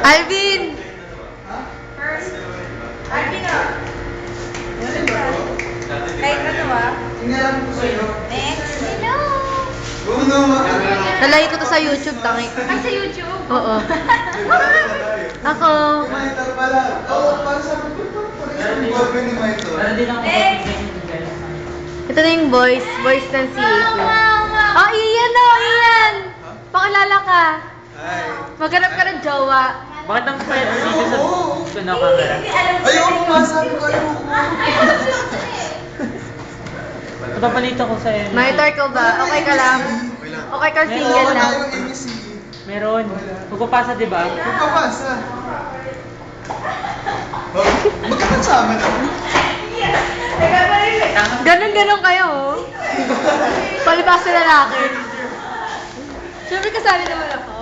Alvin! First. Alvin na. Kahit ano ba? Tingnan ko sa'yo. Next. Hello. Uno, Nalay ko to sa YouTube, tangi. Ay, sa YouTube? Oo. Ako. Monitor pala. Oo, para sa akin. Parang yung boyfriend ni Monitor. Next. Ito na yung voice ng si Wow, wow, wow. Oh, Ian o! Ian! Pakilala ka. Hi. Maghanap ka ng jowa. Bakit ang pwede dito sa tunaw camera? Ayaw ko masabi ko. Ayaw ko. Napapalito ko sa iyo. Monitor ko ba? Okay ka lang? Okay lang. Okay ka single lang? Wala tayong MEC. Meron. Magpapasa, di ba? Magpapasa. Oh, magkakasama na. Ganon kayo, oh. Palibas sa lalaki. Siyempre kasali naman ako.